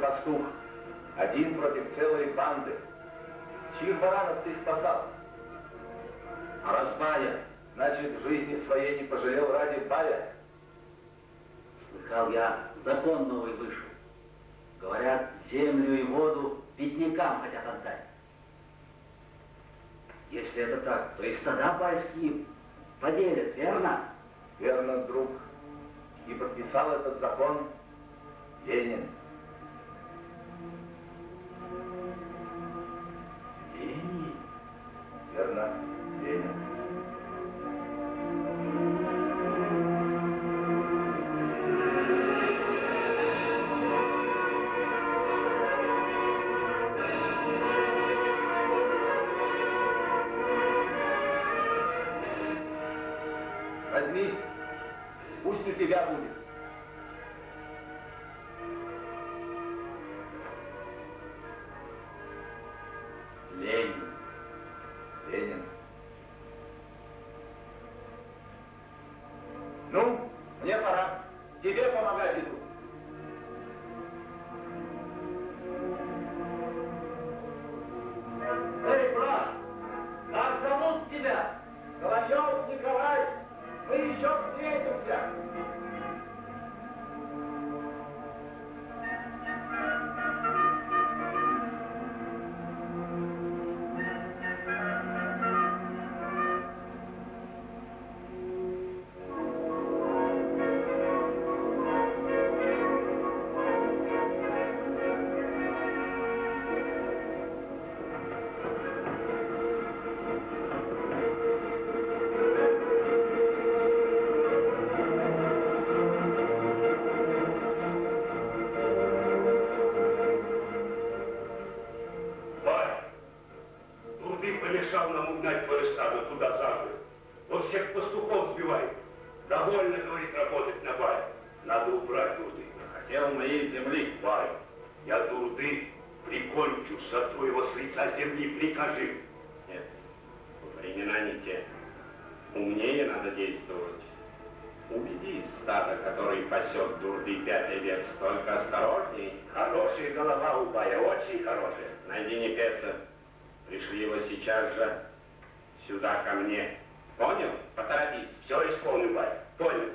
Пастух, один против целой банды. Чьих баранов ты спасал? А раз бая, значит, в жизни своей не пожалел ради бая? Слыхал я, закон новый вышел. Говорят, землю и воду беднякам хотят отдать. Если это так, то и стада байские поделят, верно? Верно, друг. И подписал этот закон Ленин. Ленин? Верно, Ленин. Возьми, пусть у тебя будет. Ленин. Ленин. Ну, мне пора. Тебе помогать иду. Эй, брат, как зовут тебя? Соловьев Николай. Мы еще встретимся. Помешал нам угнать твое стадо туда завтра. Он всех пастухов сбивает. Довольно, говорит, работать на бай. Надо убрать Дурды. Хотел моей земли. Бай, я Дурды прикончу, сотру его с лица земли, прикажи. Нет, времена не те. Умнее надо действовать. Убеди стадо, который пасет Дурды 5 век, только осторожней. Хорошая голова у Бая, очень хорошая. Найди Непеса. Пришли его сейчас же сюда ко мне. Понял? Поторопись. Все исполню, Бай. Понял.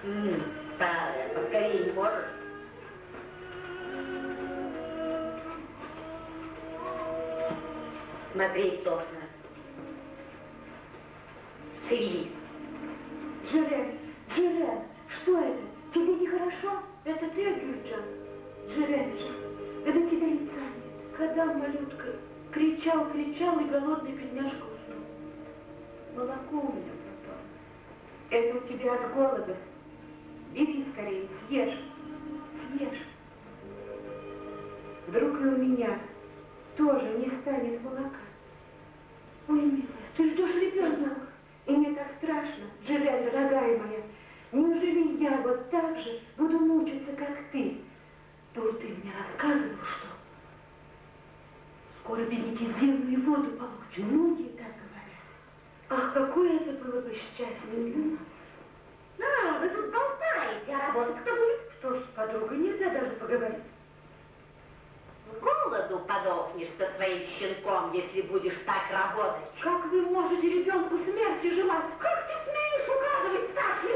Старая, поскорее не можешь? Смотреть тошно. Шевели. Джерен, Джерен, что это? Тебе нехорошо? Это ты, Гюльджан? Джеренджа, это тебя лица нет. Когда малютка кричал, и голодный бедняжка уснул. Молоко у меня пропало. Это у тебя от голода. Бери скорее, съешь. Съешь. Вдруг и у меня тоже не станет молока. Ой, милая, ты ждешь ребенка. И мне так страшно, Джерен, дорогая моя. Неужели я вот так же буду мучиться, как ты? Тут ты мне рассказывал, что скоро бедняки землю и воду получат. Многие так говорят. Ах, какое это было бы счастье. Вы тут болтаете, а работать кто будет? Что ж, подруга, нельзя даже поговорить. С голоду подохнешь со своим щенком, если будешь так работать. Как вы можете ребенку смерти желать? Как ты смеешь указывать старший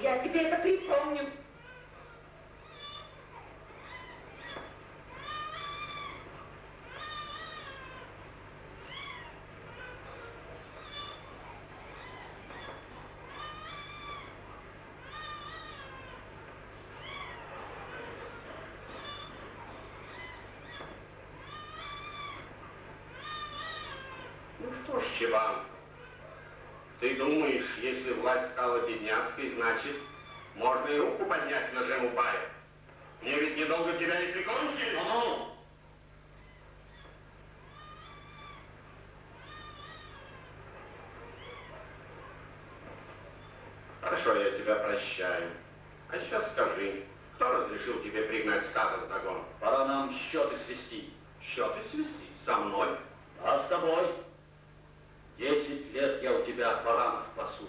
я тебе это припомню. Ну что ж, Чебан, ты думаешь, если власть стала бедняцкой, значит, можно и руку поднять на Жему Бая? Мне ведь недолго тебя и прикончили. Ну! Хорошо, я тебя прощаю. А сейчас скажи, кто разрешил тебе пригнать стадо в загон? Пора нам счеты свести. Счеты свести? Со мной? А с тобой? 10 лет я у тебя баранов пасу.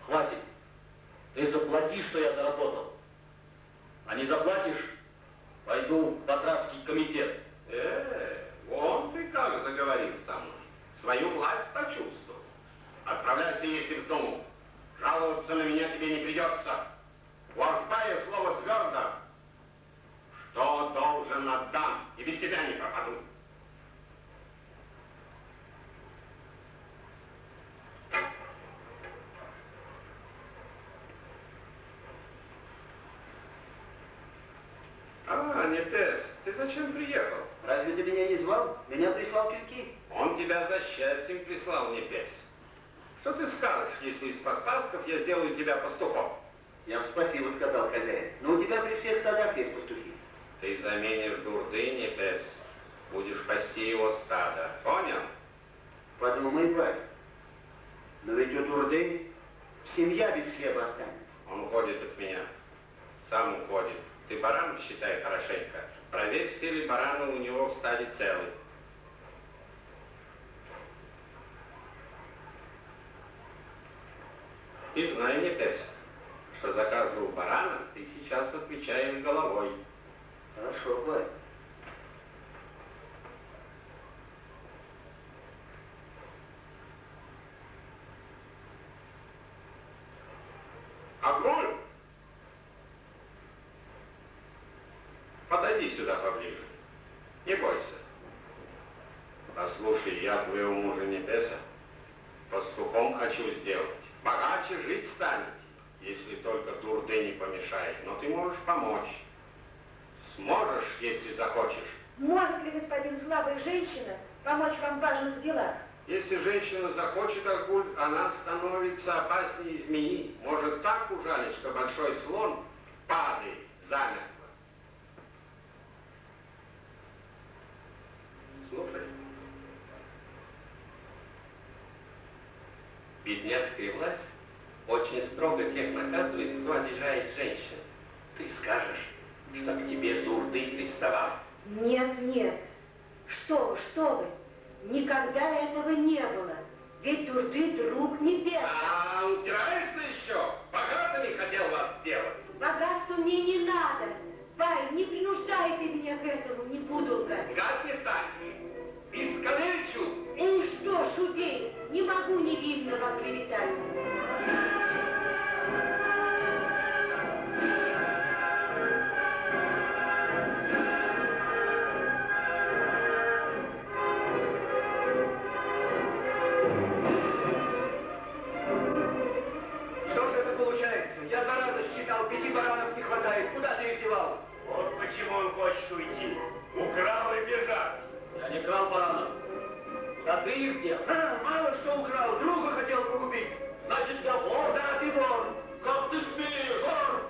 Хватит. Ты заплати, что я заработал. А не заплатишь, пойду в Батрацкий комитет. Вон ты как заговорил со мной. Свою власть почувствовал. Отправляйся, если вздумал. Жаловаться на меня тебе не придется. У Арсбая слово твердо. Что должен отдам, и без тебя не пропаду. Непес, ты зачем приехал? Разве ты меня не звал? Меня прислал Кирки. Он тебя за счастьем прислал, Непес. Что ты скажешь, если из подпасков я сделаю тебя пастухом? Я вам спасибо сказал, хозяин. Но у тебя при всех стадах есть пастухи. Ты заменишь Дурды, Непес. Будешь пасти его стадо. Понял? Подумай, бай. Но ведь у Дурды семья без хлеба останется. Он уходит от меня. Сам уходит. Ты баранов считай хорошенько. Проверь, все ли бараны у него в стаде целы. И знай, Непес, что за каждого барана ты сейчас отвечаешь головой. Хорошо, бай. Огонь! Подойди сюда поближе. Не бойся. Послушай, я твоего мужа Непеса пастухом хочу сделать. Богаче жить станете, если только Дурды не помешает. Но ты можешь помочь. Сможешь, если захочешь. Может ли господин слабая женщина помочь вам в важных делах? Если женщина захочет, Агуль, она становится опаснее змеи. Может так ужалить, что большой слон падает замертво. Слушай. Бедняцкая власть очень строго тех наказывает, кто обижает женщин. Ты скажешь, что к тебе Дурды приставал. Нет, нет. Что вы? Никогда этого не было. Ведь Дурды друг небес. А упираешься еще? Богатыми хотел вас сделать. Богатству мне не надо. Вай, не принуждай ты меня к этому, не буду лгать. Лгать не станешь. Искалечу. Ну что ж, убей, не могу невинного клеветать. Что же это получается? Я 2 раза считал, 5 баранов не хватает. Куда ты их девал? Вот почему он хочет уйти. Украл и бежать. Я не крал баранов. Да ты их дел. Мало что украл, друга хотел погубить. Значит, я вор? Да, ты вор. Как ты смеешь? Вор!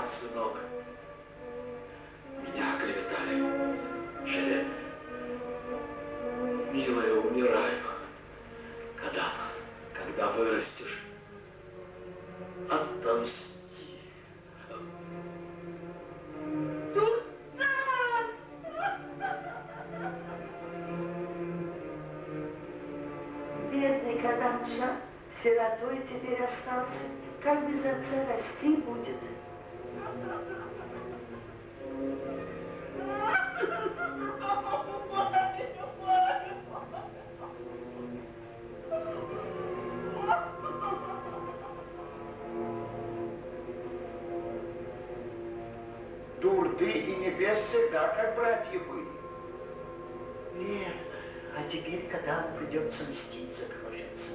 Сынок, меня оклеветали. Желе, милая, умираю. Когда вырастешь, отомсти. Бедный Кадамча, сиротой теперь остался. Как без отца расти будет? Дурды и Небес всегда как братья были. Верно. А теперь Кадаму придется мстить за кровь отца.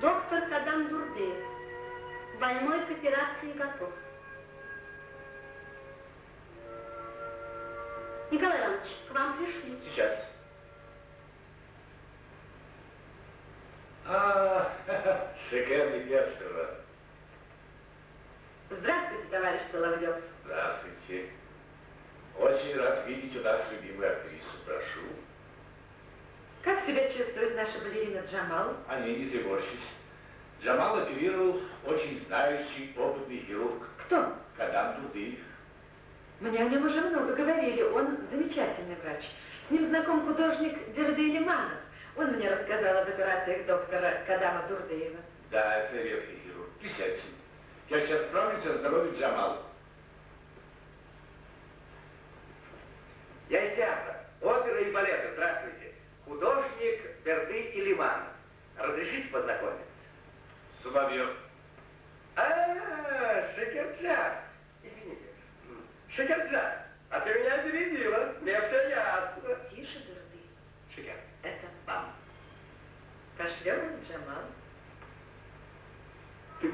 Доктор Кадам Дурдыев. Больной к операции готов. Николай Иванович, к вам пришли. Сейчас. Шикарный песня. Здравствуйте, товарищ Соловьев. Здравствуйте. Очень рад видеть у нас любимую актрису. Прошу. Как себя чувствует наша балерина Джамал? О ней не тревожьтесь. Джамал оперировал очень знающий, опытный хирург. Кто? Кадам Дурдыев. Мне о нем уже много говорили. Он замечательный врач. С ним знаком художник Берды Лиманов. Он мне рассказал об операциях доктора Кадама Дурдыева. Да, это редкий хирург. Присядьте. Я сейчас справлюсь о здоровье Джамала. Я из театра, оперы и балета. Здравствуйте. Художник Берды и Лиманов. Разрешите познакомиться? Соловьев. Шекерчак. Извините. Шекерчак.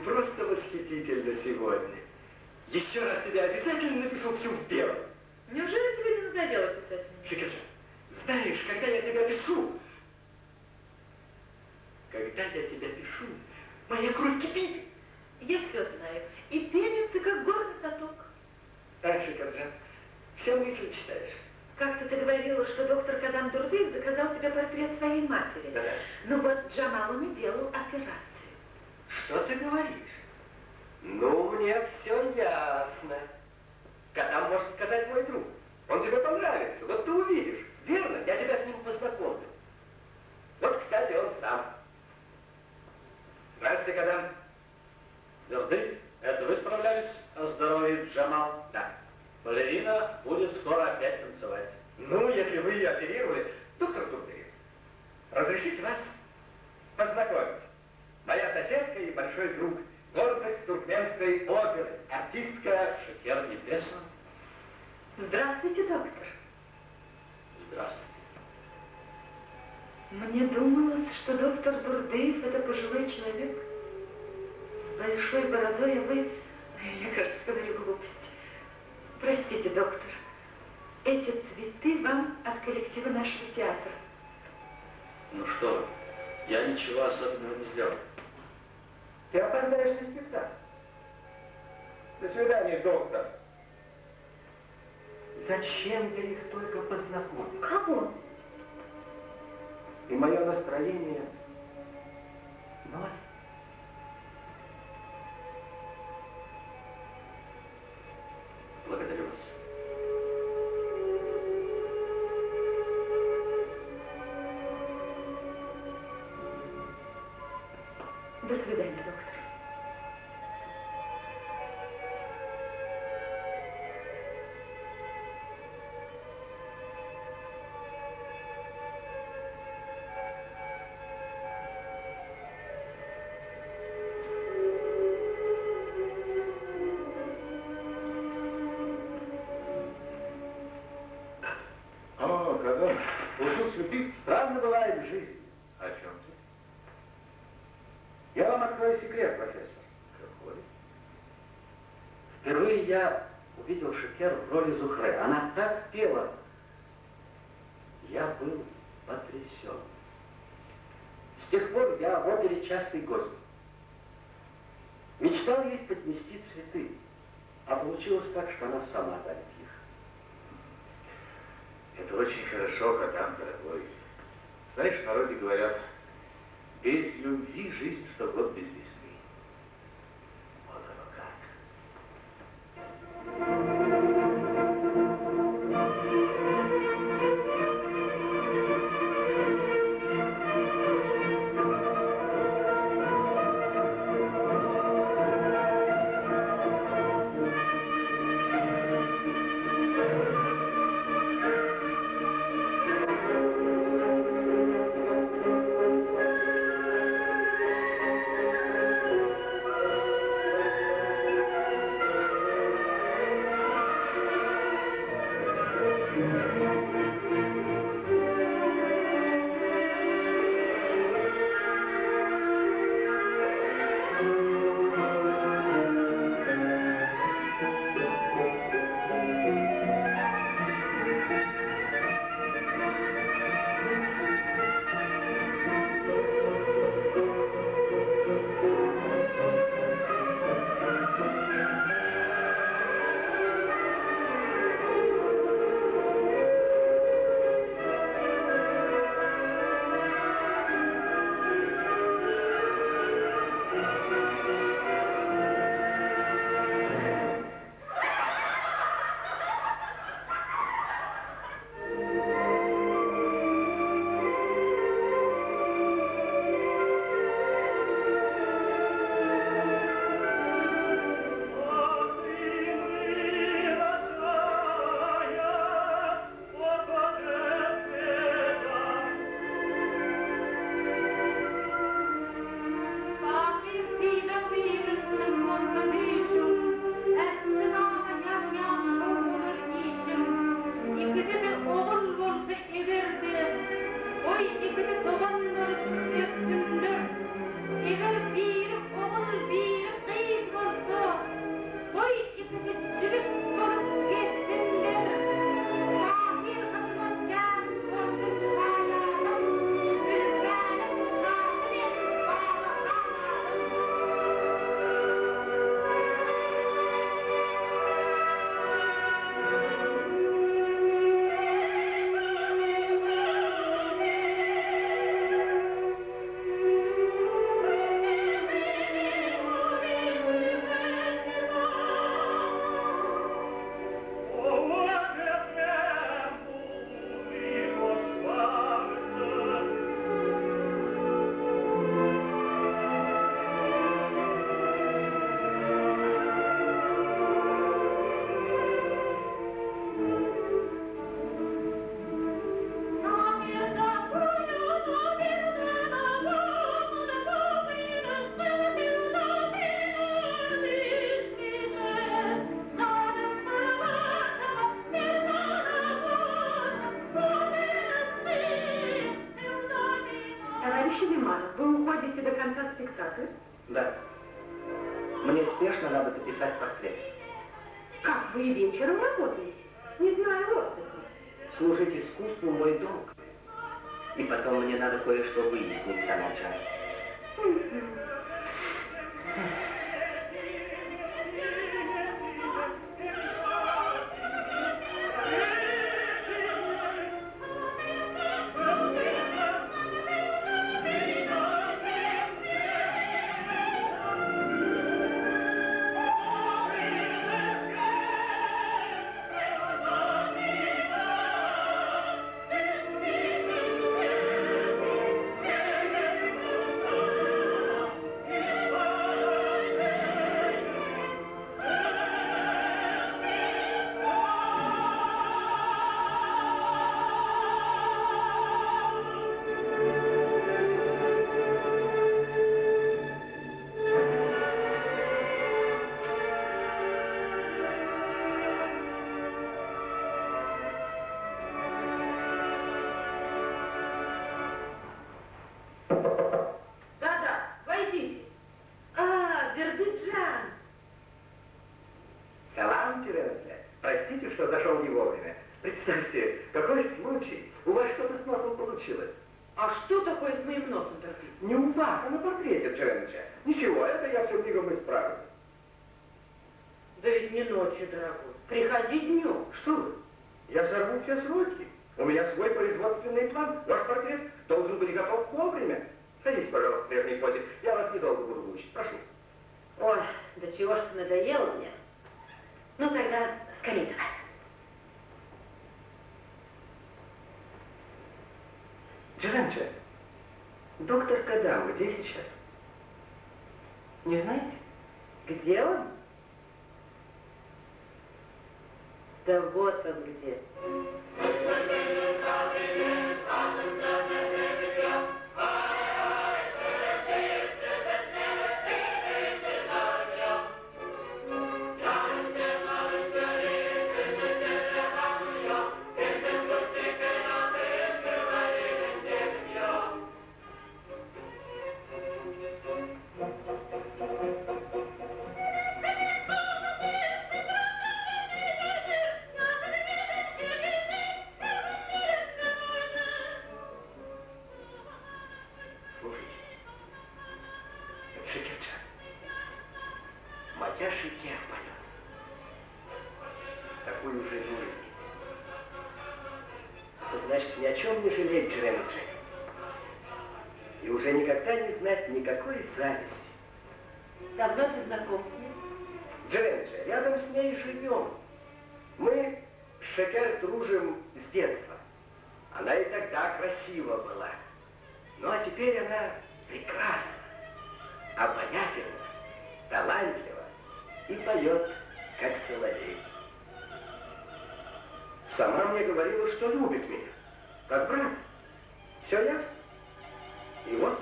просто восхитительна сегодня. Еще раз тебе обязательно напишу всю в белом. Неужели тебе не надоело писать мне? Шикерша, знаешь, когда я тебя пишу, моя кровь кипит. Я все знаю. И пенится, как горный поток. Так, Шикерджан, все мысли читаешь. Как-то ты говорила, что доктор Кадам Дурдыев заказал тебе портрет своей матери. Да-да. Ну вот Джамалу не делал операцию. Что ты говоришь? Ну, мне все ясно. Кадам, можно сказать, мой друг. Он тебе понравится. Вот ты увидишь. Верно? Я тебя с ним познакомлю. Вот, кстати, он сам. Здравствуйте, Кадам. Дурдый, это вы справлялись о здоровье Джамал? Да. Балерина будет скоро опять танцевать. Ну, если вы ее оперировали, доктор Дурдыев, разрешите вас познакомить. Моя соседка и большой друг, гордость туркменской оперы, артистка Шекер Небесна. Здравствуйте, доктор. Здравствуйте. Мне думалось, что доктор Дурдыев – это пожилой человек с большой бородой, а вы… Я, кажется, говорю глупости. Простите, доктор, эти цветы вам от коллектива нашего театра. Ну что вы, я ничего особенного не сделал. Ты опоздаешь на спектакль. До свидания, доктор. Зачем я их только познакомил? Кого? И мое настроение ноль. Благодарю вас. До свидания, доктор. О, когда услуг святых странно бывает в жизни. О чем ты? Я вам открою секрет, профессор. Какой? Впервые я увидел Шекер в роли Зухры. Она так пела. Я был потрясен. С тех пор я в опере частый гость. Мечтал ей поднести цветы, а получилось так, что она сама дарит их. Это очень хорошо, Кадам, дорогой. Знаешь, в народе говорят, без любви жизнь, что год без весны. Вот оно как. Товарищ Лиманов, вы уходите до конца спектакля? Да. Мне спешно надо дописать портрет. Как, вы и вечером работаете? Не знаю отдыха. Служить искусству мой долг. И потом мне надо кое-что выяснить, Санаджа. Представьте, какой случай. У вас что-то с носом получилось. А что такое с моим носом, дорогой? Не у вас, а на портрете Дженнича. Ничего, это я все мигом исправлю. Да ведь не ночью, дорогой. Приходи днем. Что вы? Я сорву все сроки. У меня свой производственный план. Ваш портрет должен быть готов вовремя. Садитесь, пожалуйста, в прежней позе. Я вас недолго буду мучить. Прошу. Ой, да чего ж ты надоело мне. Ну тогда скорее давай. Джеренча, доктор Кадам где сейчас? Не знаете? Где он? Да вот он где. Зависть. Давно ты знаком с ней? Джеренджа, рядом с ней живем. Мы с Шекер дружим с детства. Она и тогда красива была. Ну а теперь она прекрасна, обаятельна, талантлива и поет, как соловей. Сама мне говорила, что любит меня, как брат. Все ясно? И вот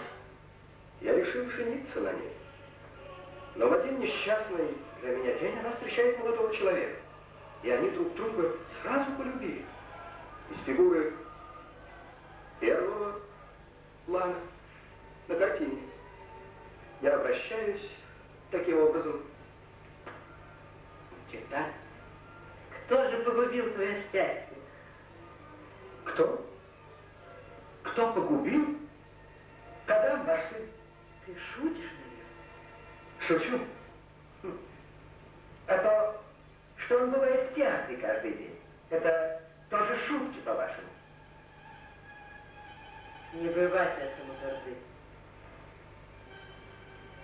я решил жениться на ней. Но в один несчастный для меня день она встречает молодого человека. И они друг друга сразу полюбили. Из фигуры первого плана на картине я обращаюсь таким образом. Чита, кто же погубил твое счастье? Кто? Кто погубил? Кадам, ваш сын. Ты шутишь, наверное? Шучу. А то, что он бывает в театре каждый день, это тоже шутки, по-вашему. Не бывать этому, дорогой.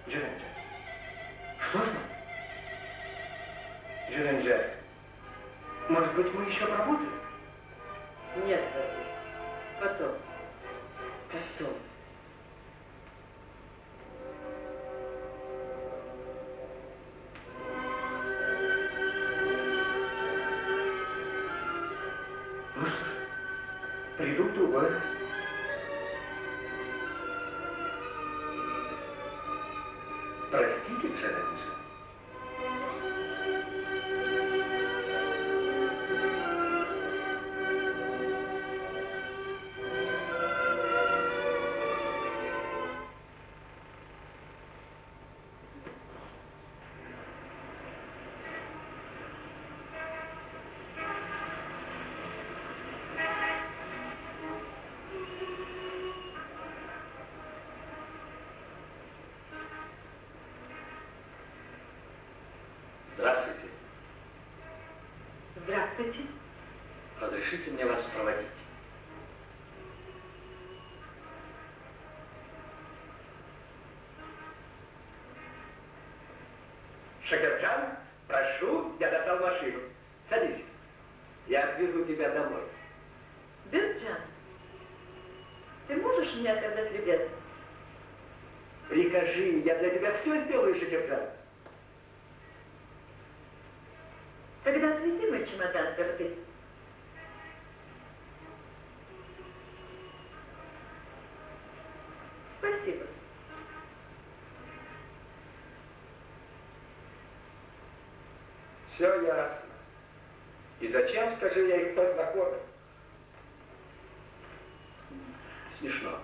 Джеренджа, что с ним? Джеренджа, может быть, мы еще поработаем? Нет, дорогой. Потом. Потом. Ну что ж, приду в другой раз. Простите, Джеренджа. Здравствуйте. Разрешите мне вас проводить? Шакирджан, прошу, я достал машину. Садись. Я отвезу тебя домой. Бирджан, ты можешь мне оказать любезность? Прикажи, я для тебя все сделаю, Шакирджан. Тогда отвези мой чемодан, Берды. Спасибо. Все ясно. И зачем, скажи, я их познакомил? Смешно.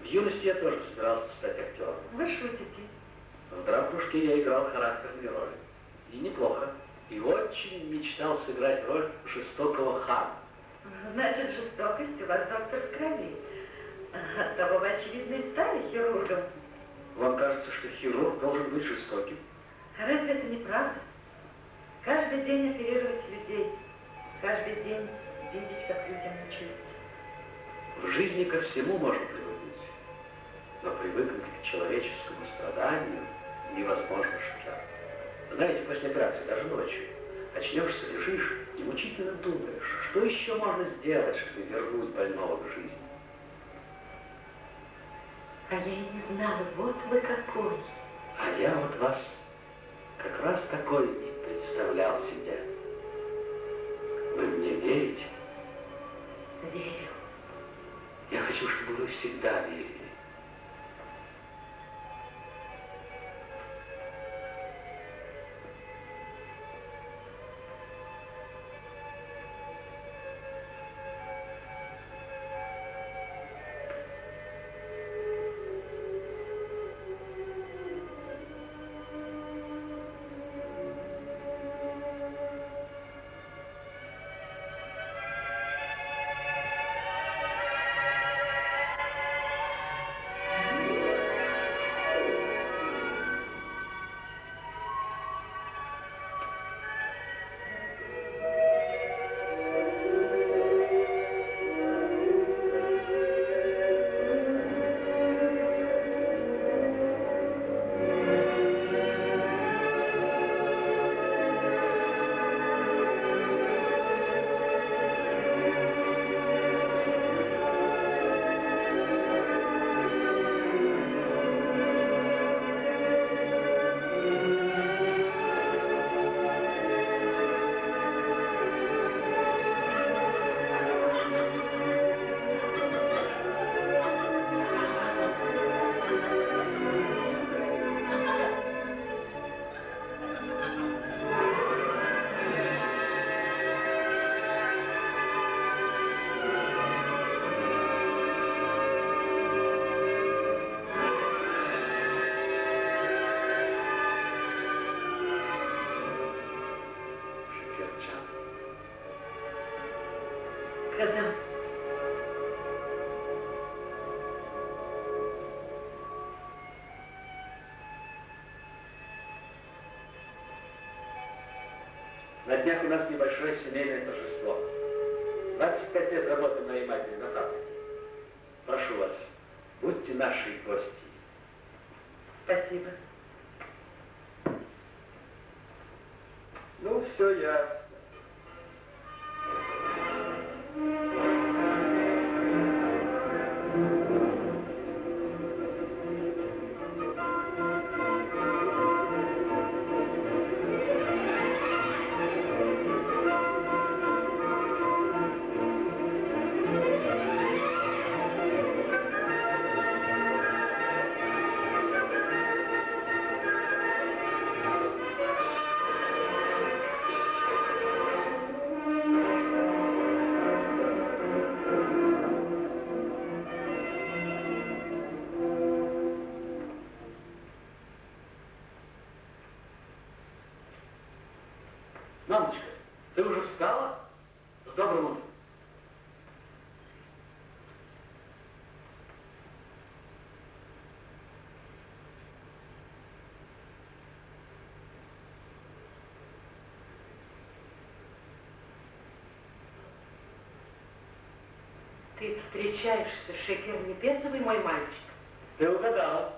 В юности я тоже собирался стать актером. Вы шутите. В «Дракушке» я играл характерные роли. И неплохо. И очень мечтал сыграть роль жестокого хана. Значит, жестокость у вас, доктор, в крови. Оттого вы, очевидно, и стали хирургом. Вам кажется, что хирург должен быть жестоким? Разве это не правда? Каждый день оперировать людей. Каждый день видеть, как люди мучаются. В жизни ко всему можно привыкнуть. Но привыкнуть к человеческому страданию невозможно, Шакир. Знаете, после операции, даже ночью, очнешься, лежишь и мучительно думаешь, что еще можно сделать, чтобы вернуть больного к жизни. А я и не знала, вот вы какой. А я вот вас как раз такой и представлял себе. Вы мне верите? Верю. Я хочу, чтобы вы всегда верили. Когда? На днях у нас небольшое семейное торжество. 25 лет работы моей матери на фабрике. Прошу вас, будьте нашей гостьей. Спасибо. Ну, все ясно. Мамочка, ты уже встала? С добрым утром. Ты встречаешься с Шекер Небесовой, мой мальчик? Ты угадала.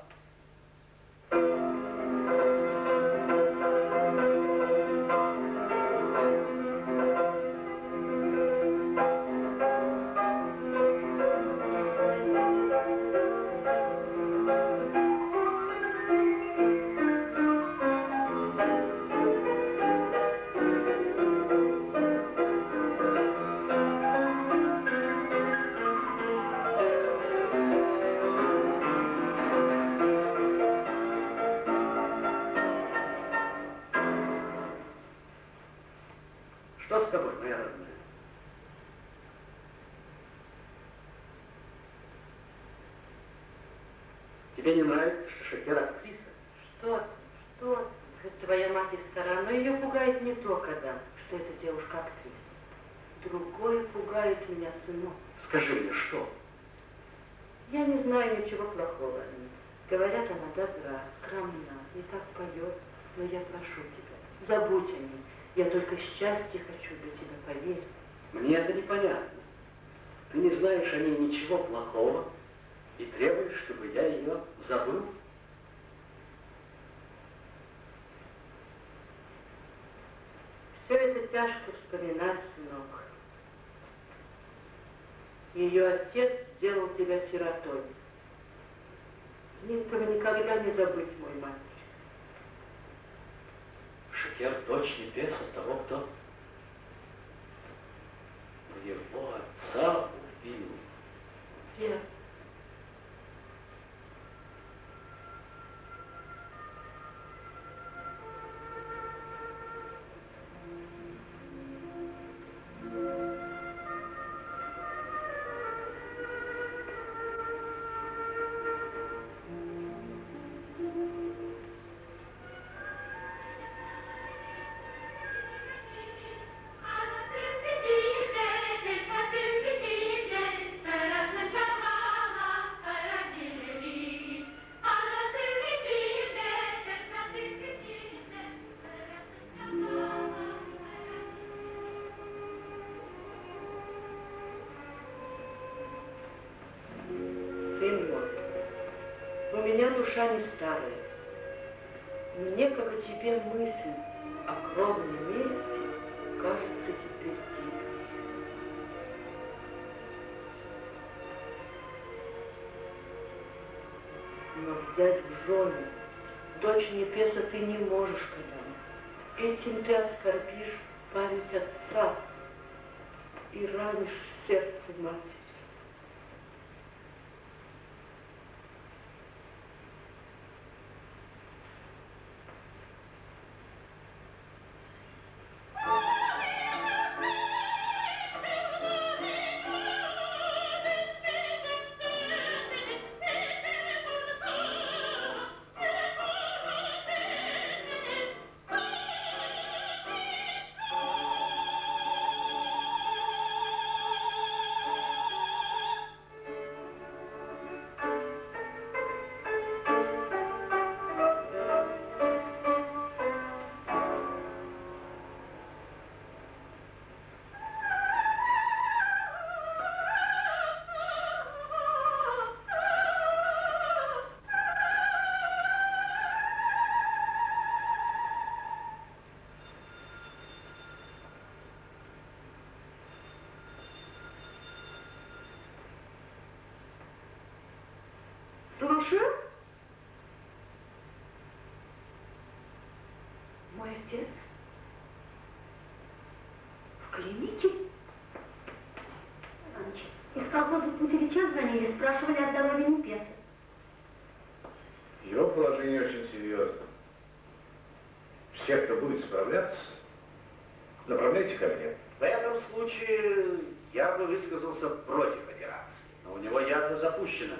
Что с тобой, моя родная? Тебе не нравится, что Шекер актриса? Что ты, что ты? Это твоя мать из стара, но ее пугает не то, когда, что эта девушка актриса. Другое пугает меня, сынок. Скажи мне, что? Я не знаю ничего плохого о ней. Говорят, она добра, скромна, не так поет. Но я прошу тебя, забудь о ней. Я только счастья хочу для тебя, поверь. Мне это непонятно. Ты не знаешь о ней ничего плохого и требуешь, чтобы я ее забыл? Все это тяжко вспоминать, сынок. Ее отец сделал тебя сиротой. Мне этого никогда не забыть, мой мальчик. Шекер дочь Небеса, того, кто моего отца убил. Верно. Сын мой, у меня душа не старая. Мне, как и тебе, мысль о кровном месте кажется теперь дикой. Но взять в жены дочь Небеса ты не можешь, Кадам. Этим ты оскорбишь память отца и ранишь сердце матери. Слушаю. Мой отец в клинике? Из колхоза Путевича звонили, спрашивали о здоровье Небеса. Его положение очень серьезно. Все, кто будет справляться, направляйте ко мне. В этом случае я бы высказался против операции. Но у него ядра запущена.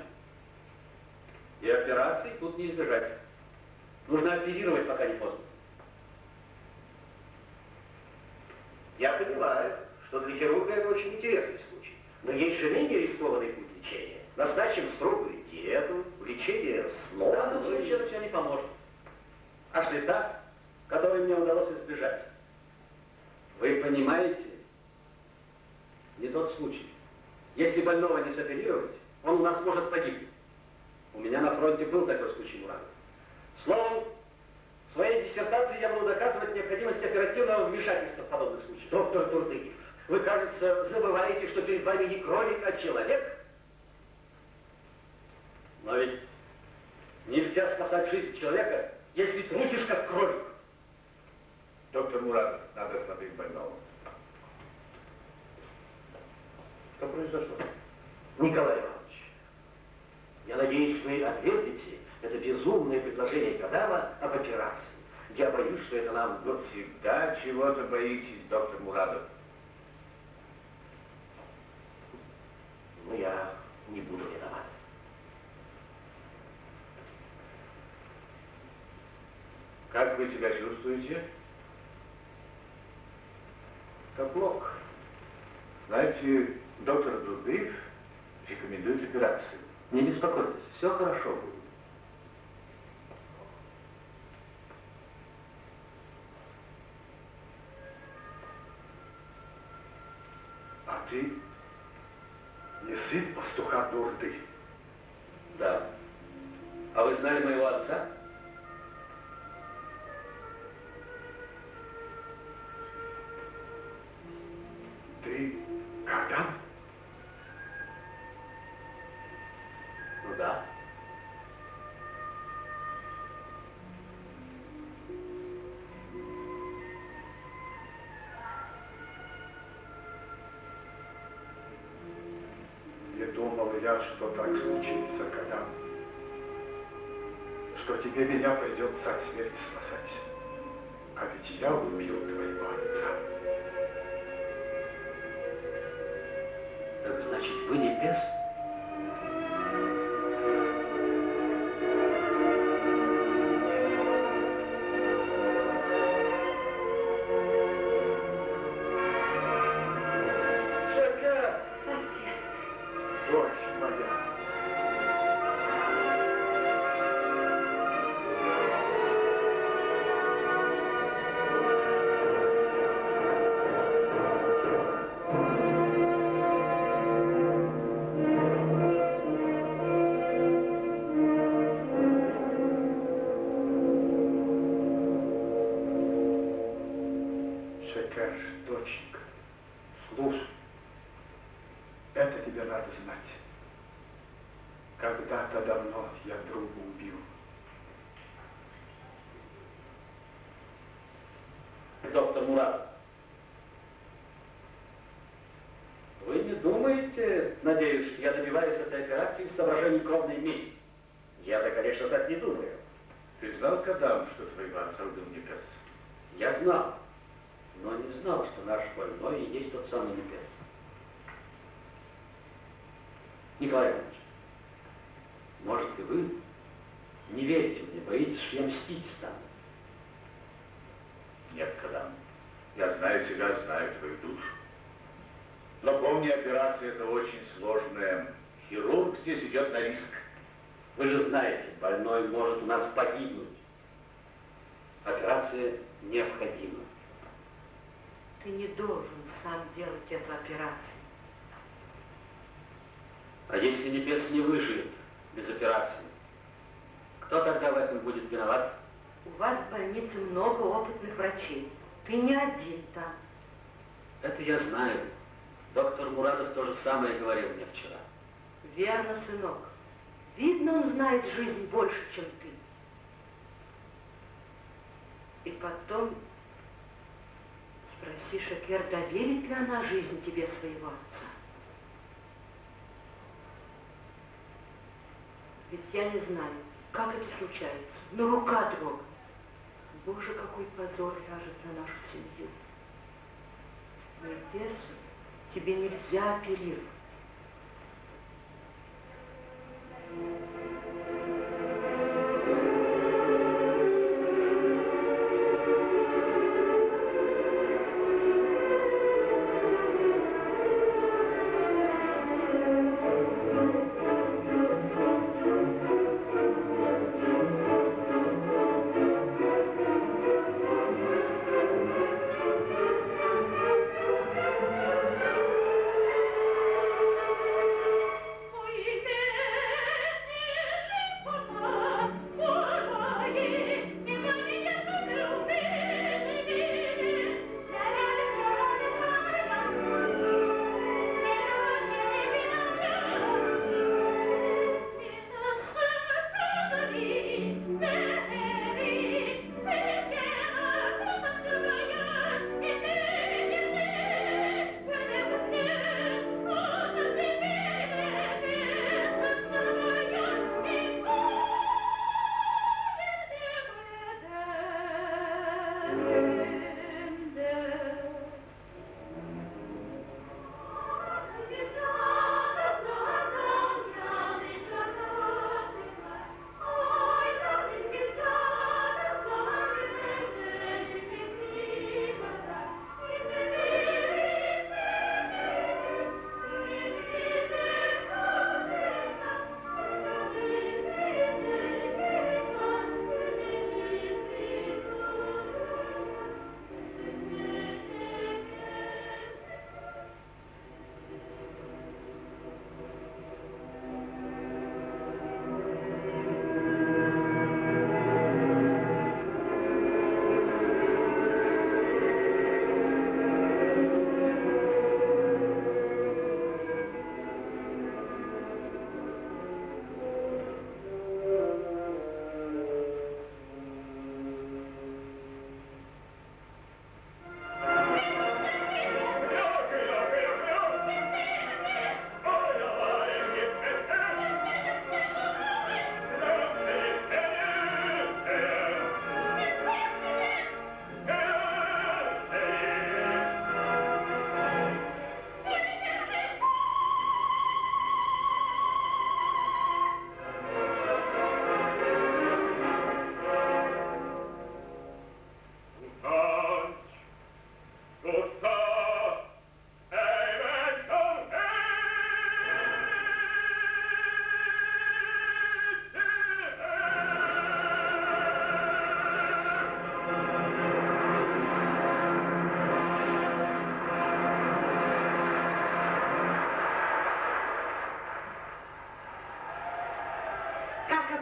И операции тут не избежать. Нужно оперировать, пока не поздно. Я понимаю, что для хирурга это очень интересный случай. Но есть же менее рискованный путь лечения. Назначим строгую диету, лечение сном. В данном случае это все не поможет. А шли так, который мне удалось избежать. Вы понимаете, не тот случай. Если больного не соперировать, он у нас может погибнуть. У меня на фронте был такой случай, Мурадов. Словом, в своей диссертации я буду доказывать необходимость оперативного вмешательства в подобных случаях. Доктор Турдыев, вы, кажется, забываете, что перед вами не кролик, а человек. Но ведь нельзя спасать жизнь человека, если трусишь, как кролик. Доктор Мурадов, надо осмотреть больного. Что произошло? Николай Иванович, я надеюсь, вы отвергнете это безумное предложение Кадама об операции. Я боюсь, что это нам... Вы всегда чего-то боитесь, доктор Мурадов. Но я не буду виноват. Как вы себя чувствуете? Как мог. Знаете, доктор Турдыев рекомендует операцию. Не беспокойтесь, все хорошо будет. А ты не сын пастуха Дурды? Да. А вы знали моего отца? Ты Кадам? Ну да. Не думал я, что так случится, Кадам. Что тебе меня придется от смерти спасать. А ведь я убил твоего отца. Так значит, вы не бес? Шакар, Отец, дочь моя. Шакар, доченька, слушай. Это тебе надо знать. Когда-то давно я друга убил. Доктор Мурадов, вы не думаете, надеюсь, что я добиваюсь этой операции из соображений кровной мести? Я-то, конечно, так не думаю. Ты знал, Кадам, что твоего отца убил Небес? Я знал, но не знал, что наш больной и есть тот самый Небес. Николай Иванович, может и вы не верите мне, боитесь, что я мстить стану? Нет, Кадам. Я знаю тебя, знаю твою душу. Но помни, операция это очень сложная. Хирург здесь идет на риск. Вы же знаете, больной может у нас погибнуть. Операция необходима. Ты не должен сам делать эту операцию. А если Небес не выживет без операции, кто тогда в этом будет виноват? У вас в больнице много опытных врачей. Ты не один там. Это я знаю. Доктор Мурадов то же самое говорил мне вчера. Верно, сынок. Видно, он знает жизнь больше, чем ты. И потом спроси Шакер, доверит ли она жизнь тебе своего отца. Ведь я не знаю, как это случается, но рука дрогнет. Боже, какой позор ляжет на нашу семью. Небесу тебе нельзя оперировать.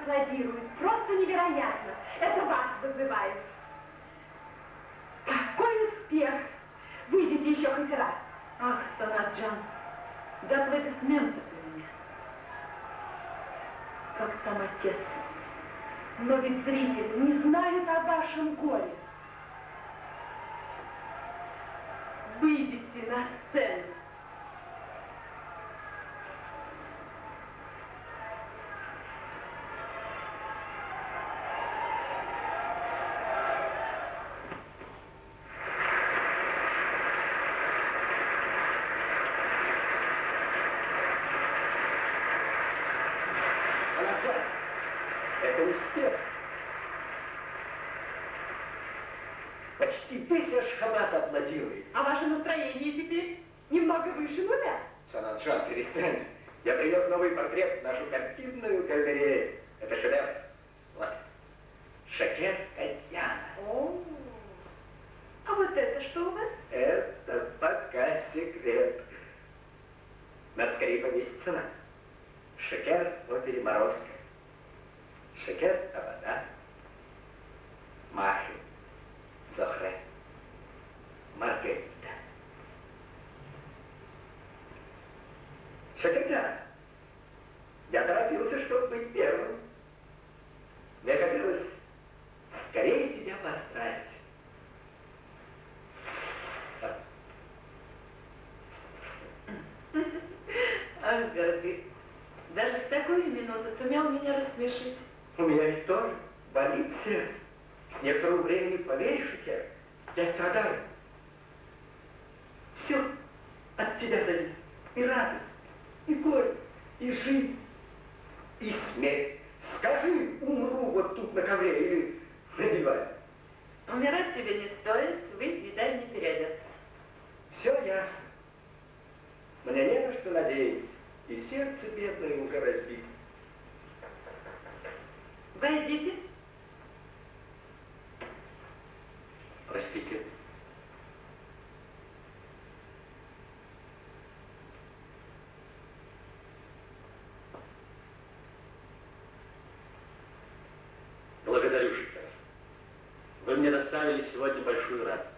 аплодируют. Просто невероятно. Это вас вызывает. Какой успех! Выйдите еще хоть раз. Ах, Санаджан, да аплодисменты у меня. Как там отец? Но ведь зрители не знают о вашем горе. Выйдите на сцену. Санаджан, это успех. Почти весь Ашхабад аплодирует. А ваше настроение теперь немного выше нуля. Санаджан, перестань. Я привез новый портрет в нашу картинную галерею. Это шедевр. Вот. Шакер Катьяна. О, а вот это что у вас? Это пока секрет. Надо скорее повеситься на. Шекер в опере Морозко. Шекер Абада. Махи. Зохре. Маргарита. Шакирджан, я торопился, чтобы быть первым. Мне хотелось скорее тебя поздравить. Ах, Горды, даже в такую минуту сумел меня рассмешить. У меня ведь тоже болит сердце. С некоторого времени, поверишь, Шекер, я страдаю. Все от тебя зависит. И радость, и горе, и жизнь, и смерть. Скажи, умру вот тут на ковре или на диване. Умирать тебе не стоит, выйди, дай мне переодеться. Все ясно. Мне не на что надеяться. И сердце бедное уже разбито. Войдите. Простите. Благодарю, Шекер. Вы мне доставили сегодня большую радость.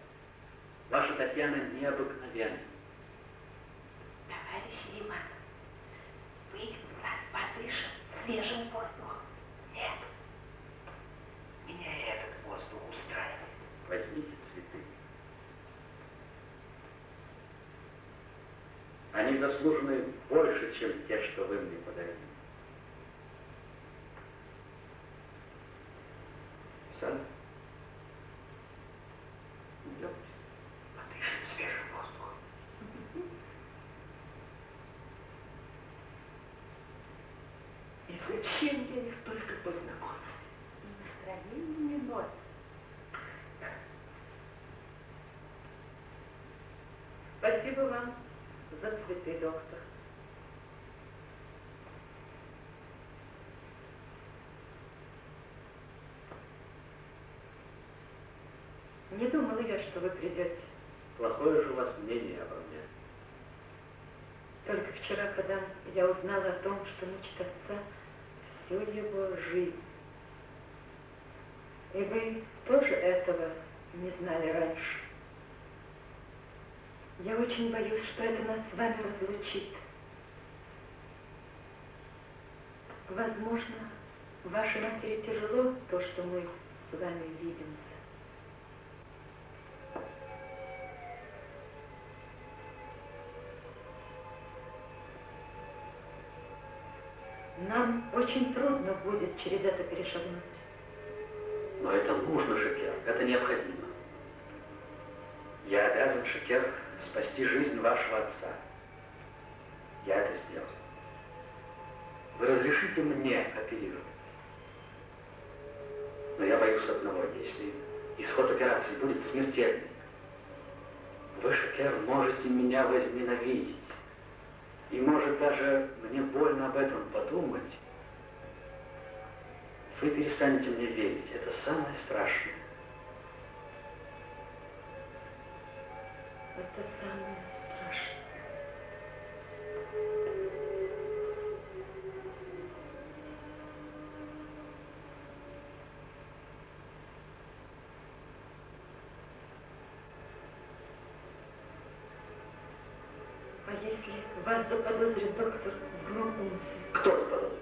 Ваша Татьяна необыкновенна. Товарищ Риман, выйдем в сад, подышим свежим воздухом. Нет, меня и этот воздух устраивает. Возьмите цветы. Они заслужены больше, чем те, что вы мне подарили. Сан, идемте, подышим свежим воздухом. И зачем я их только познакомил? Настроение ноль. Спасибо вам за цветы, доктор. Не думала я, что вы придете. Плохое же у вас мнение обо мне. Только вчера, когда я узнала о том, что мучит отца всю его жизнь. И вы тоже этого не знали раньше. Я очень боюсь, что это нас с вами разлучит. Возможно, вашей матери тяжело то, что мы с вами видимся. Нам очень трудно будет через это перешагнуть. Но это нужно, Шекер, это необходимо. Я обязан, Шекер, спасти жизнь вашего отца. Я это сделал. Вы разрешите мне оперировать? Но я боюсь одного, если исход операции будет смертельный. Вы, Шекер, можете меня возненавидеть. И может даже мне больно об этом подумать. Вы перестанете мне верить. Это самое страшное. Это самое страшное. если вас заподозрит доктор в злом умысле? Кто заподозрит?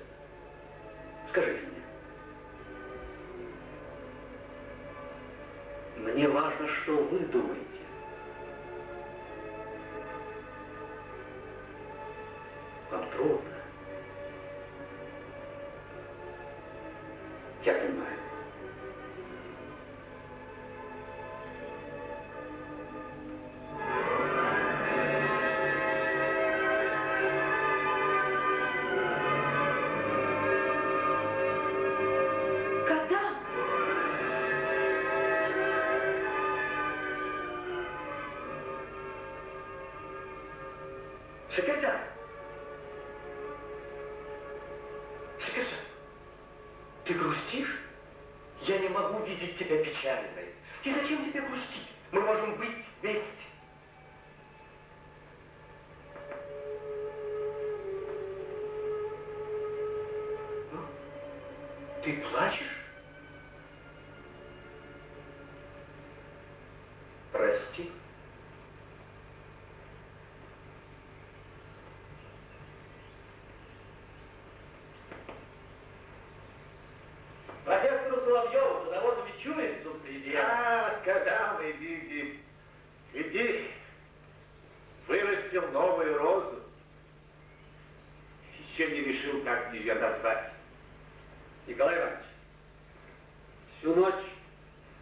Скажите мне. Мне важно, что вы думаете. Вам трудно. Я понимаю. Шекерджан! Шекерджан, ты грустишь? Я не могу видеть тебя печальной. И зачем тебе грустить? Мы можем быть вместе. Ну, ты плачешь? Прости. Профессору Соловьеву с завода Мичуринцу привет. Кадам, иди. Иди. Вырастил новую розу. Еще не решил, как ее назвать. Николай Иванович, всю ночь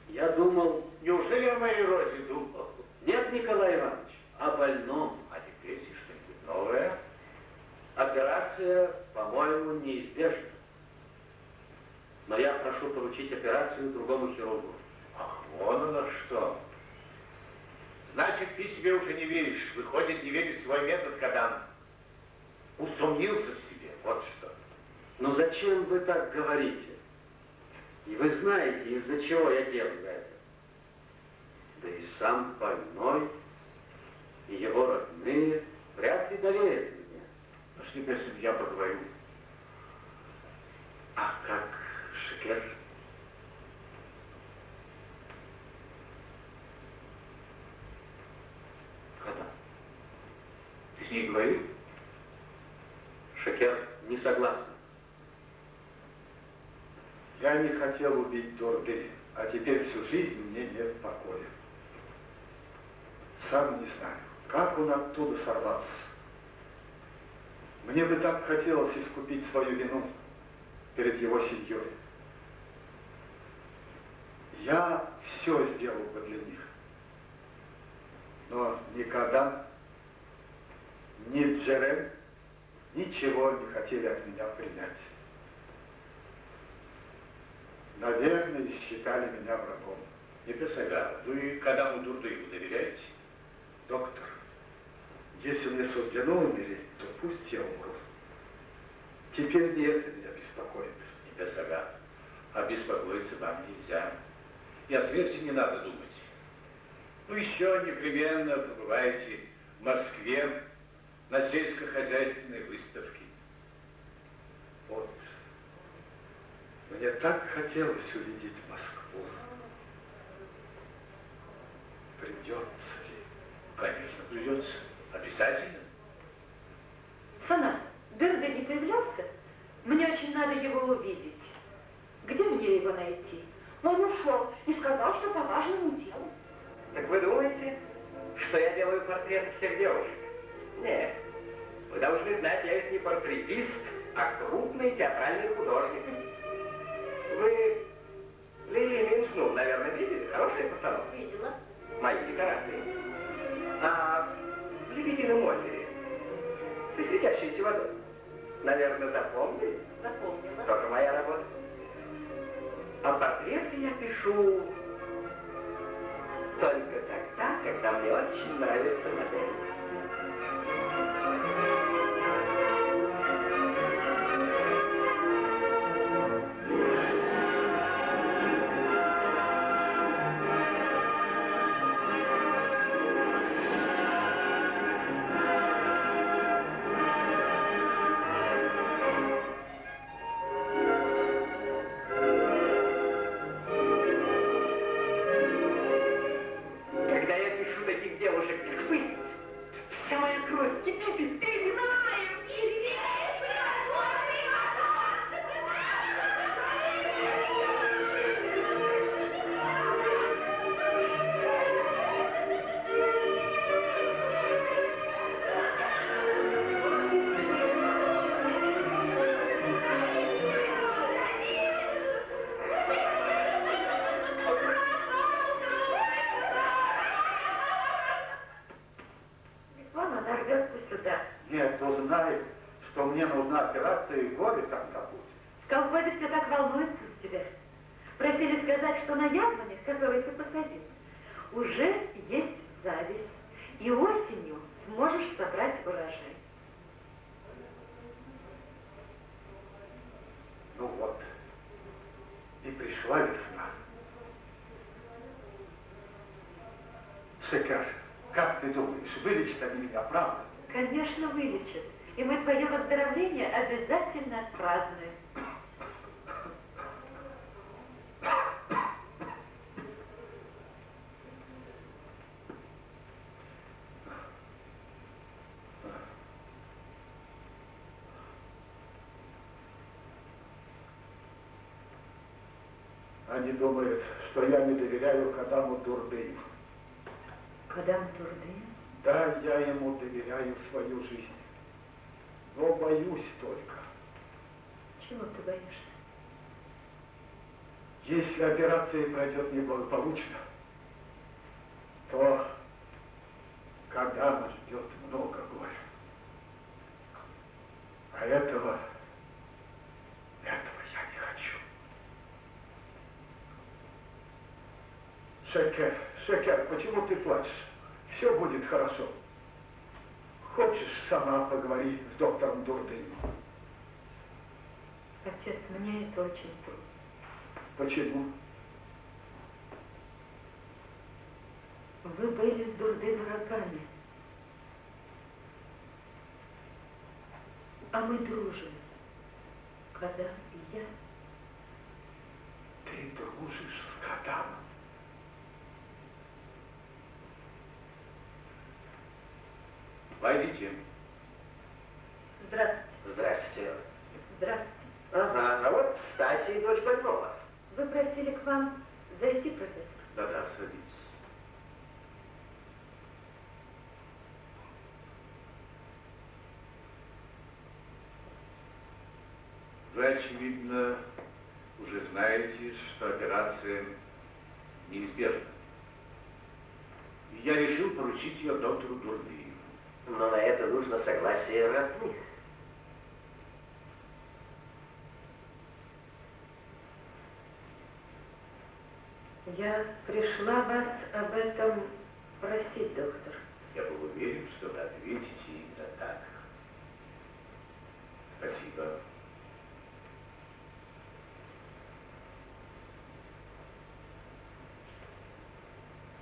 я думал... Неужели о моей розе думал? Нет, Николай Иванович, о больном. А теперь что-нибудь новое? Операция, по-моему, неизбежна. Но я прошу поручить операцию другому хирургу. Ах, вон оно что. Значит, ты себе уже не веришь. Выходит, не веришь в свой метод, Кадам. Усомнился в себе, вот что. Но зачем вы так говорите? И вы знаете, из-за чего я делаю это. Да и сам больной, и его родные вряд ли доверят мне. Ну что теперь с ним я поговорю? А как Шекер? Кадам, ты с ней говорил? Шекер не согласна. Я не хотел убить Дорды, а теперь всю жизнь мне нет покоя. Сам не знаю, как он оттуда сорвался. Мне бы так хотелось искупить свою вину перед его семьей. Я все сделал бы для них. Но никогда ни Джерем ничего не хотели от меня принять. Наверное, считали меня врагом. Не Песага, вы Кадаму Дурдыеву доверяете? Доктор, если мне суждено умереть, то пусть я умру. Теперь не это меня беспокоит. Не Песага, а беспокоиться вам нельзя. И о смерти не надо думать. Вы еще непременно побываете в Москве на сельскохозяйственной выставке. Вот. Мне так хотелось увидеть Москву. Придется ли? Конечно, придется. Обязательно. Сана, Дерде не появлялся? Мне очень надо его увидеть. Где мне его найти? Он ушел и сказал, что по важному делу. Так вы думаете, что я делаю портрет всех девушек? Нет. Вы должны знать, я ведь не портретист, а крупный театральный художник. Вы Лили Минжну, наверное, видели? Хорошая постановка? Видела. Мои декорации. А в «Лебедином озере» со светящейся водой. Наверное, запомнили? Запомнила. Тоже моя работа. А портреты я пишу только тогда, когда мне очень нравится модель. что мне нужна операция, и горе тогда будет. Колхозик все так волнуется за тебя. Просили сказать, что на яблонях, которые ты посадил, уже есть зависть. И осенью сможешь собрать урожай. Ну вот, и пришла весна. Шекер, как ты думаешь, вылечат они меня, правда? Конечно, вылечат. И мы твое выздоровление обязательно отпразднуем. Они думают, что я не доверяю Кадаму Дурдыеву. Кадам Дурдыев? Да, я ему доверяю свою жизнь. Но боюсь только. Чего ты боишься? Если операция пройдет неблагополучно, то Кадама ждет много горя. А этого я не хочу. Шекер, почему ты плачешь? Все будет хорошо. Хочешь, сама поговори с доктором Дурдыевым? Отец, мне это очень трудно. Почему? Вы были с Дурды врагами. А мы дружим. Кадам и я. Ты дружишь с Кадамом? Войдите. Здравствуйте. Здрасте. Здравствуйте. Ага, а вот, кстати, и дочь больного. Вы просили к вам зайти, профессор? Да-да, садитесь. Вы, очевидно, уже знаете, что операция неизбежна. И я решил поручить ее доктору Дурдыеву. Но на это нужно согласие родных. Я пришла вас об этом просить, доктор. Я был уверен, что вы ответите именно так. Спасибо.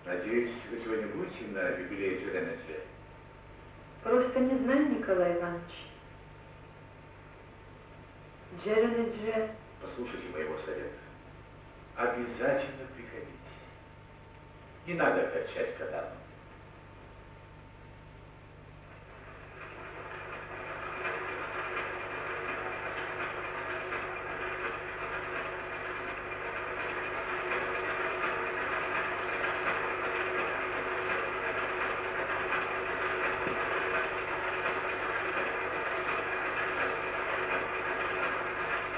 Надеюсь, вы сегодня будете на юбилее Джерена Дже? Просто не знаю, Николай Иванович. Джерен Дже. Послушайте моего совета. Обязательно приходите. Не надо огорчать Кадама.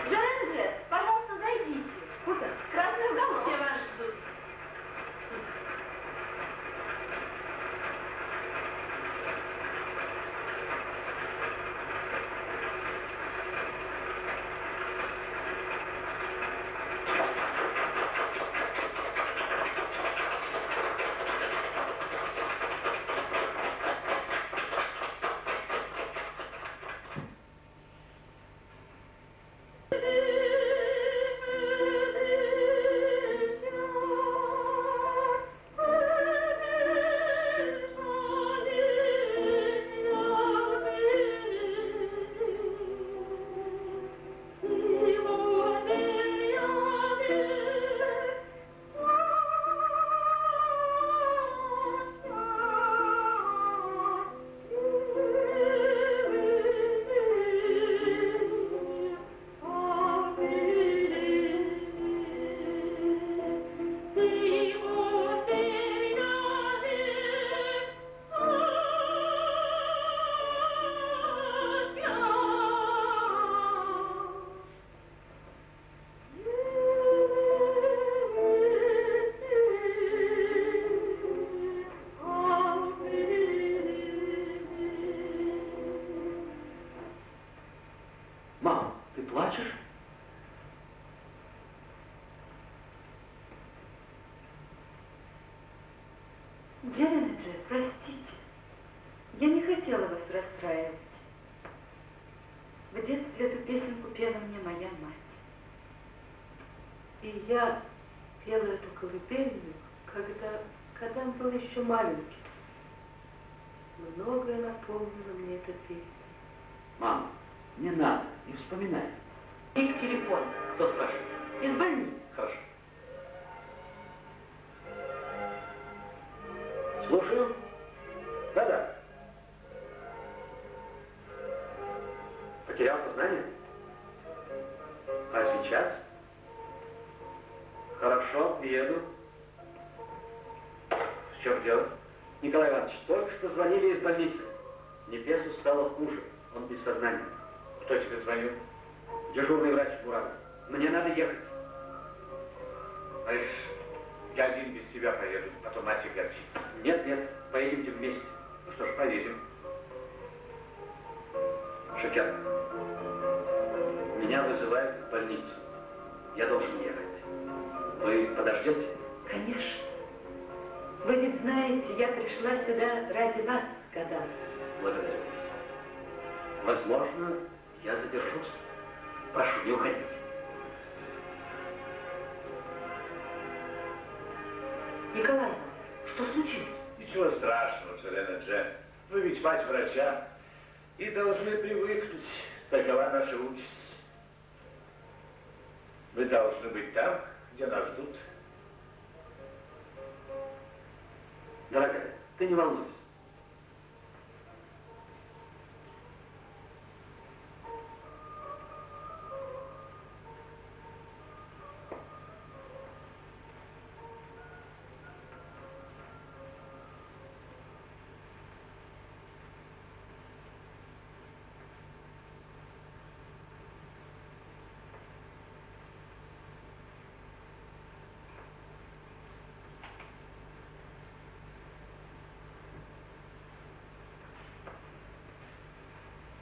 Джерен Дже, пожалуйста, зайдите. Куда? Красный уголок. Все вас ждут. плачешь? Джеренаджи, простите. Я не хотела вас расстраивать. В детстве эту песенку пела мне моя мать. И я пела эту колыбельную, когда он был еще маленький. Многое напомнило мне эта песня. Мама, не надо, не вспоминай. И к телефону. Кто спрашивает? Из больницы. Хорошо. Слушаю. Да-да. Потерял сознание? А сейчас? Хорошо, приеду. В чем дело? Николай Иванович, только что звонили из больницы. Небесу стало хуже. Он без сознания. Кто тебе звонил? Дежурный врач Муранов. Мне надо ехать. Знаешь, я один без тебя поеду, а то мать огорчится. Нет, нет, поедемте вместе. Ну что ж, поедем. Шекер, меня вызывают в больницу. Я должен ехать. Вы подождете? Конечно. Вы ведь знаете, я пришла сюда ради вас, Кадан. Благодарю вас. Возможно, я задержусь. Прошу, не уходите. Николай, что случилось? Ничего страшного, Джеренаджи. Вы ведь мать врача и должны привыкнуть. Такова наша участь. Вы должны быть там, где нас ждут. Дорогая, ты не волнуйся.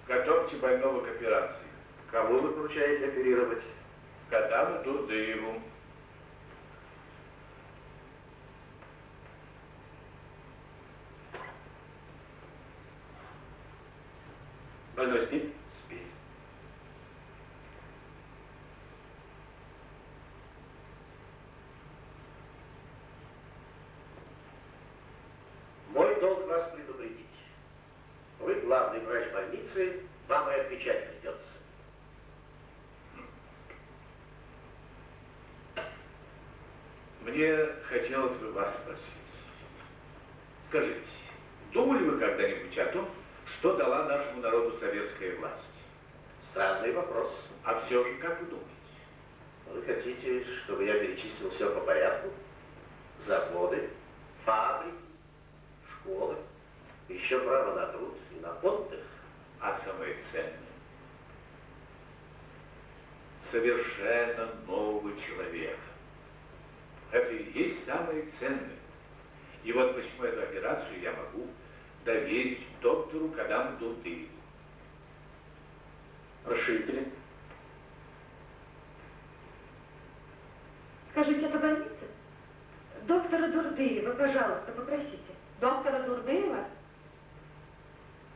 Готовьте больного к операции. Кому вы поручаете оперировать? Кадаму Дурдыеву. Больной спит? Спит. Мой долг вас предупредить. Вы главный врач больницы, вам и отвечать придется. Мне хотелось бы вас спросить. Скажите, думали вы когда-нибудь о том, что дала нашему народу советская власть? Странный вопрос. А все же, как вы думаете? Вы хотите, чтобы я перечислил все по порядку? Заводы, фабрики, школы, еще право на труд и на отдых. А самое ценное? Совершенно нового человека. Это и есть самое ценное. И вот почему эту операцию я могу доверить доктору Кадаму Дурдыеву. Расширители. Скажите, это больница? Доктора Дурдыева, пожалуйста, попросите. Доктора Дурдыева?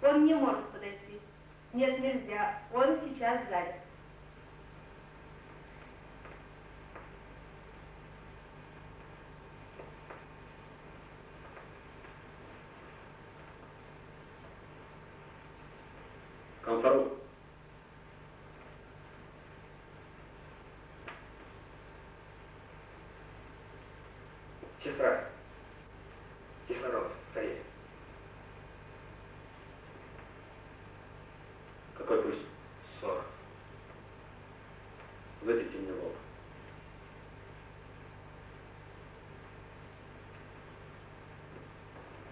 Он не может подойти. Нет, нельзя. Он сейчас занят. Конфору. Сестра, кислород, скорее. Какой пульс? 40. Вытрите мне лоб.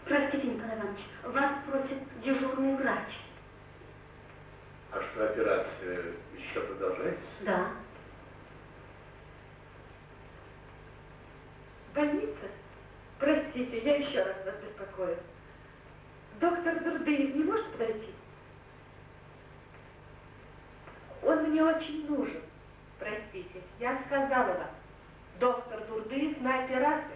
Простите, Николай Иванович, вас просит дежурный врач. А что, операция еще продолжается? Да. Больница? Простите, я еще раз вас беспокою. Доктор Дурдыев не может подойти? Он мне мне очень нужен. Простите, я сказала вам, доктор Дурдыев на операции.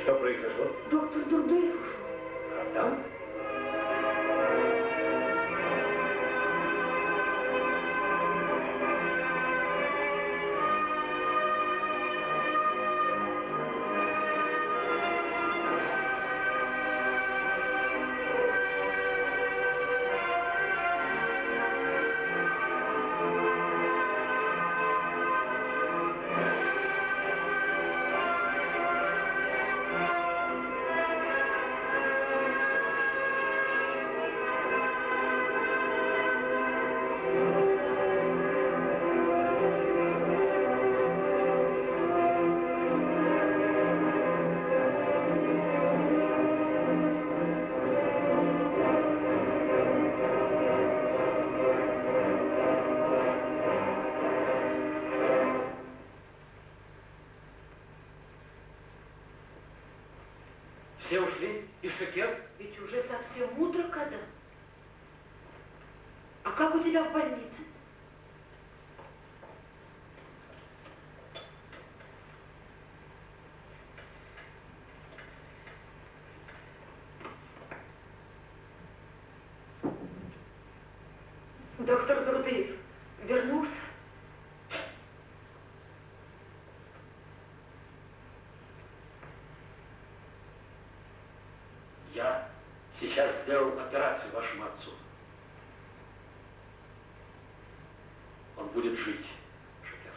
Что произошло? Доктор Дурдыев ушел. Когда? Все ушли? И Шекер? Ведь уже совсем утро, когда? А как у тебя в больнице? Доктор Дурдыев вернулся? Я сейчас сделал операцию вашему отцу. Он будет жить, Шекер.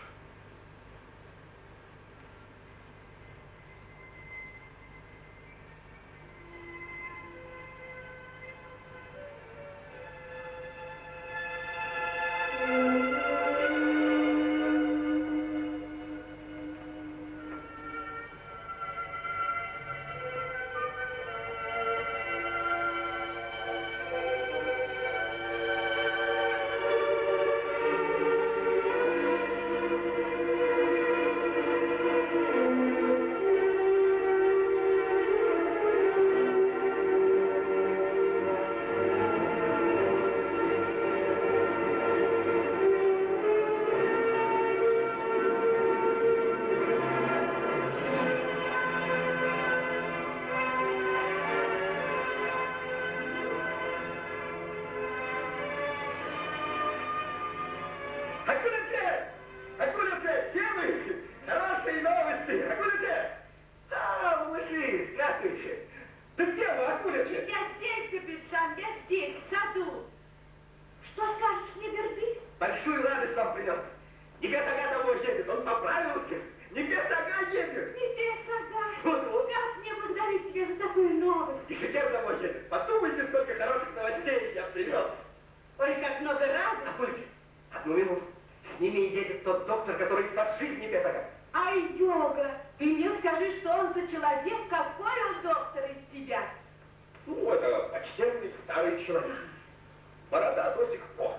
Большую радость вам принес. Небес Ага домой едет, он поправился. Небес Ага едет. Небес Ага! Вот-вот. Как мне благодарить тебя за такую новость? И Шекер домой едет. Подумайте, сколько хороших новостей я принес. Ой, как много радости. Акулечка, одну минуту. С ними едет тот доктор, который спас жизнь Небес Ага. Ай, Йога, ты мне скажи, что он за человек, какой он доктор из тебя? Ну, это почтенный старый человек. Борода до сих пор.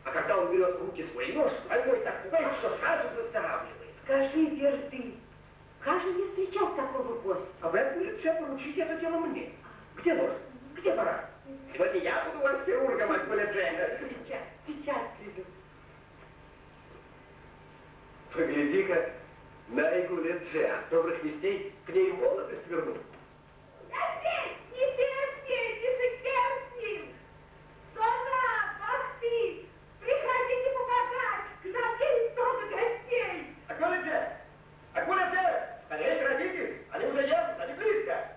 А когда он берет в руки свой нож, больной так пугает, что сразу выздоравливает. Скажи, Верды, как же не встречать такого гостя? А вы, Акулечка, поручите это дело мне. Где нож? Где пора? Сегодня я буду вас хирургом, Акулечка. Сейчас приду. Погляди-ка на Акулечка. От добрых вестей к ней молодость верну. Я здесь! Не терпи, не шикер! Сона, Бахти, приходите помогать! К нам есть много гостей! Акулечка! Акулечка! Скорее, родители! Они уже едут, они близко!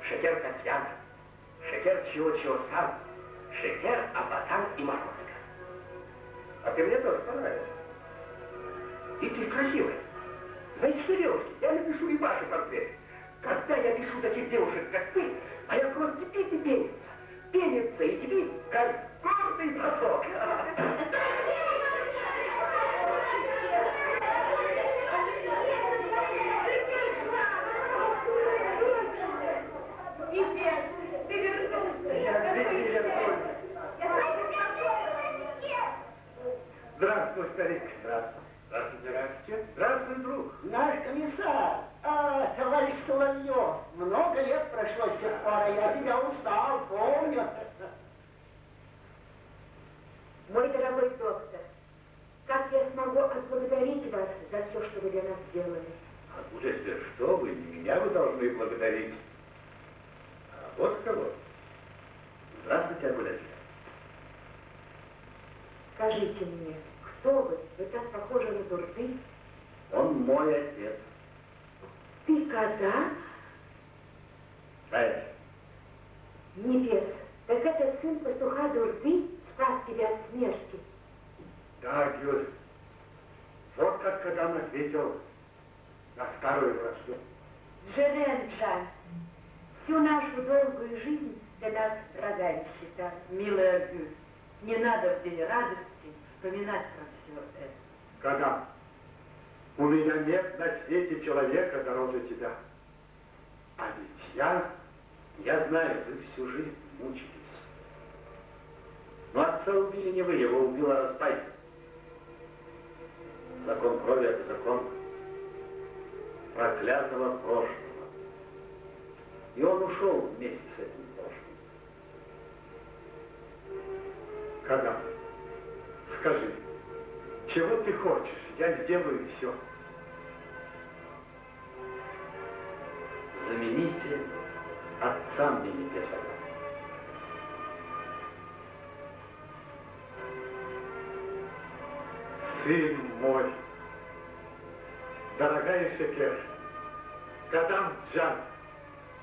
Шекер Татьяна, Шекер чего-чего-там, Шекер Абатан и Морозко. А ты мне тоже понравилась. И ты красивая. Знаете что, девушки, я напишу и ваши портреты. Когда я пишу таких девушек, как ты, моя кровь кипит и пенится. Пенится и кипит, как гордый бросок. Здравствуй, старик. Здравствуй. Здравствуйте. Здравствуй, друг. Наш комиссар, товарищ Соловьев, много лет прошло с тех пор, а я тебя устал, помню. Мой дорогой доктор, как я смогу отблагодарить вас за все, что вы для нас сделали? Откуда что вы? Не меня вы должны благодарить. А вот кого. Здравствуйте, Акулячка. Скажите мне, кто вы? Вы так похожи на Дурды. Он мой отец. Ты когда? Знаешь, Небес, так это сын пастуха Дурды спас тебя от смерти. Да, Гюль. Вот как Кадам ответил на старую вражду. Джеренджан, всю нашу долгую жизнь для нас врагами считали. Милая Гюль, не надо в день радости вспоминать про все это. Кадам, у меня нет на свете человека дороже тебя. А ведь Я знаю, вы всю жизнь мучились. Но отца убили не вы, его убила Разбайка. Закон крови — это закон проклятого прошлого. И он ушел вместе с этим прошлым. Кадам, скажи, чего ты хочешь? Я сделаю все. Замените отца мне небесного. Сын мой, дорогая Шекер, Кадам Джан,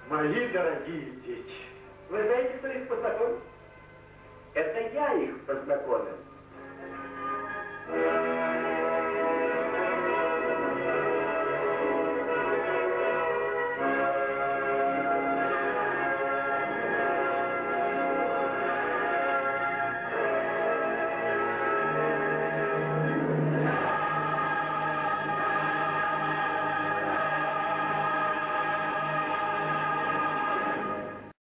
мои дорогие дети. вы знаете, кто их познакомил? Это я их познакомил.